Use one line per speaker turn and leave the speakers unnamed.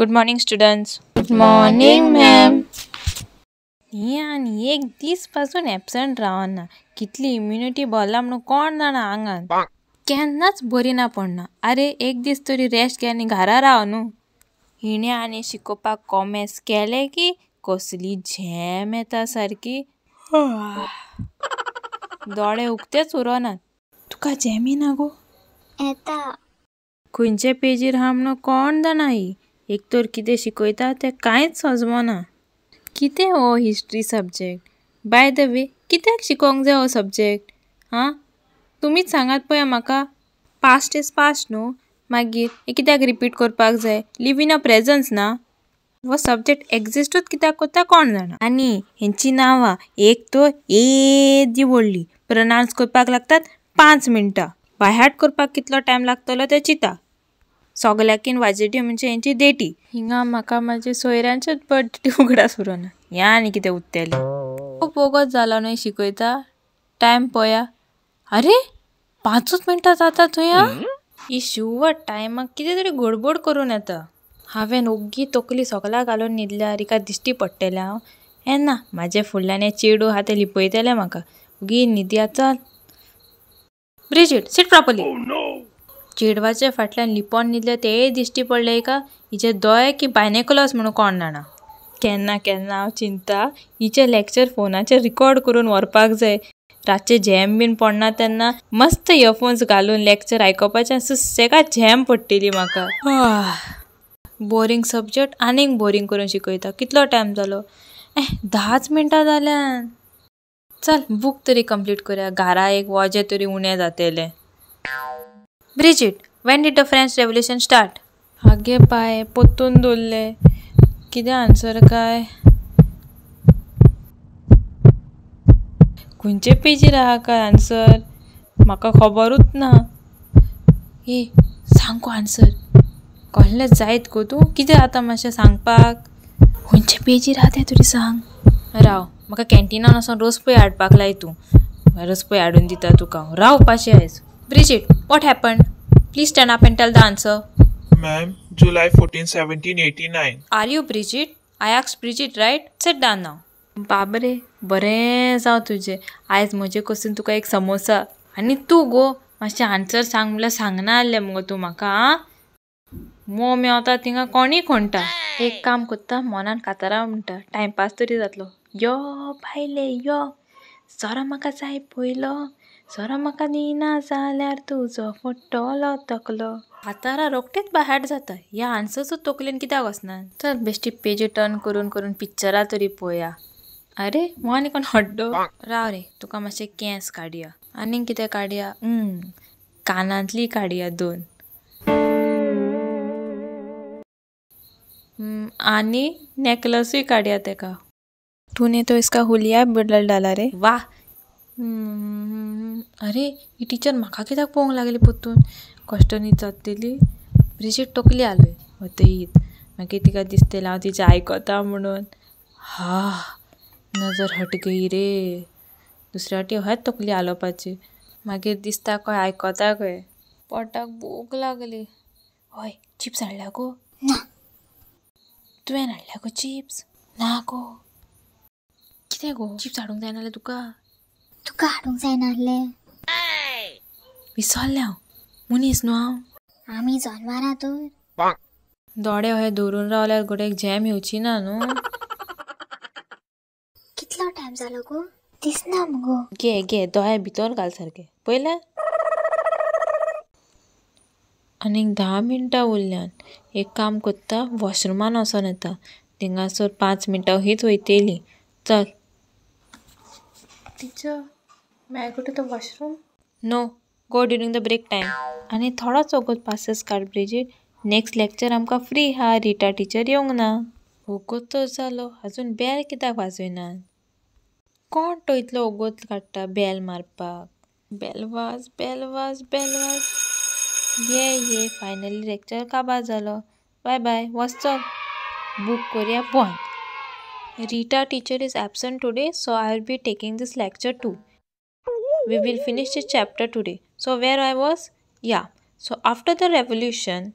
Good morning students.
Good morning ma'am.
ही आनी एक दीस पासून एबसंट रावना. कितली इम्युनिटी बोरला म्हणून कोण जाणा आंगान. केन्नाच बरी ना पडना. अरे एक दीस तरी रेस्ट घे आनी घरा राव न्हू. हिणे आनी शिकोवपाक कॉमेर्स केले की कसली झेम येता सारकी. दोळे उक्तेच उरोनात. तुका झेम येना गो?
येता.
खंयचे पेजीर हा म्हणून कोण जाणा. ही एक तर कितें शिकयता तें कांयच समजना. कितें हो history subject? By the way कित्याक शिकोवंक जाय हो सब्जेक्ट? तुमीच सांगात पळया म्हाका. पास्ट इज पास्ट न्हू. मागीर हे कित्याक रिपीट करपाक जाय? लिव इन अ प्रेझन्स ना. हो सब्जेक्ट एक्झिस्टूच कित्याक कोत्ता कोण जाणा. आनी हेंची नांवां एक तर येदी व्हडली. प्रनावंस करपाक लागतात 5 मिनटां. बायहार्ट करपाक कितलो टायम लागतलो तें चिंता. सगल्याकीन वाजयटी म्हणजे हेंची देटी. हिंगा म्हाका म्हाजे सोयऱ्यांचेच बर्थडे उगडास उरोना. ह्या आनी कितें उत्तेलें. खूब वगत जालो न्हय शिकयता. टायम पळया. अरे 5च मिनटां जाता थंय. ही शिवर टायमाक कितें तरी गडबड करून येता. हांवें ओग्गी तकली सगळ्या घालून न्हिदल्यार हिका दिश्टी पडटलें हांव. येना म्हाजे फुडल्यान हे चेडू आहा ते लिपयतले म्हाका. ओगी न्हिदया चल. Brigid seat properly. चेडवाचे फाटल्यान लिपोन न्हिदले तेय दिश्टी पडले हिका. हिचे दोळे की बायनेकुलर्स म्हणून कोण जाणा. केन्ना केन्ना हांव चिंता हिचे लेक्चर फोनाचेर रिकॉर्ड करून व्हरपाक जाय. रातचे झेम बीन पडना तेन्ना मस्त इयरफोन्स घालून लेक्चर आयकोपाचें. सुसेगाद झेम पडटली म्हाका. बोरींग सब्जेक्ट आनीक बोरींग करून शिकयता. कितलो टायम जालो? 10च मिनटां जाल्यान. चल बूक तरी कंप्लीट करुया. घरा एक वजें तरी उणें जातलें. Bridget, when did the French Revolution start? आगे बाय पोत्तून दवरले. कितें आन्सर काय? खंयचे पेजीर आहा काय आन्सर? म्हाका खबरूच ना. सांग गो आन्सर. कहलें जायत गो तूं. कितें जाता मातशें सांगपाक? खंयचे पेजीर आहा तें तरी सांग. राव म्हाका कॅन्टिनान वचोन रोसपय हाडपाक लाय तूं. रोसपय हाडून दिता तुका. राव उपाशी आयज. Bridget, what happened? Please stand up and tell the answer.
Ma'am, July 14, 1789.
Are you Bridget? I asked Bridget, right? Sit down now. बाबरे बरें जाव तुजें. आयज म्हजे कडसून तुका एक समोसा. आनी तूं गो मातशें आन्सर सांग म्हणल्यार सांगना आसलें मुगो तूं म्हाका. मो मेवता थिंगा कोणी खणटा. एक काम कोत्ता मोनान कातारां म्हणटा. टायमपास तरी जातलो. यो भायले यो. सोरो म्हाका जाय पयलो. सोरो म्हाका दिना जाल्यार तुजो फुट्टलो तकलो. कातारां रोखडेच बायहार्ट जाता. ह्या आन्सर्सूच तकलेन कित्याक वचना. चल बेश्टी पेजी टर्न करून करून पिक्चरां तरी पळोवया. अरे हो आनी कोण हड्डो. राव रे तुका मातशें केंस काडया. आनीक कितें काडया? कानांतली काडया 2. आनी नेकलसूय काडया तेका. तूने तो इसका हुलिया बदल डाला रे. वाह. अरे ही टीचर म्हाका कित्याक पळोवंक लागली पोत्तून. कश्ट न्ही जातली. ब्रिजिट तकली आलोय वतईत. मागीर तिका दिसतलें हांव तिचें आयकता म्हणून. नजर हट गई रे. दुसऱ्या वाटी अहेंच तकली आलोवपाची. मागीर दिसता खंय आयकता खंय. पोटाक भूक लागली. हय चिप्स हाडल्या गो?
ना.
तुवें हाडल्या गो चिप्स? ना गो. कितें गो चिप्स हाडूंक जायना जाल्यार तुका?
तुका हाडूंक जायना आसलें.
विसरलें हांव. मनीस न्हू हांव.
आमी जनवारां तर.
दोळे अहे धरून रावल्यार गोडेक झेम येवची ना न्हू.
कितलो टायम जालो गो? दिसना मुगो.
घे घे दोळे भितर घाल सारके. पयलें. आनीक 10 मिनटां उरल्यान. एक काम कोत्ता वॉशरुमान वचोन येता. थिंगासर 5 मिनटां हीच वयतली. चल. Teacher may I go to the washroom? No, go during the break time. आनी थोडोच वगत पासस काड ब्रिजिट. नेक्स्ट लेक्चर आमकां फ्री हा. रिटा टीचर येवंक ना. वगत तर जालो आजून बेल कित्याक वाजयनात? कोण तो इतलो वगत काडटा बेल मारपाक? बेल वाज बेल वाज बेल वाज. ये फायनली लेक्चर काबार जालो. बाय बाय वच चल. बूक करुया बंद. Rita teacher is absent today, so I will be taking this lecture too. We will finish this chapter today. So where I was? Yeah. So after the revolution,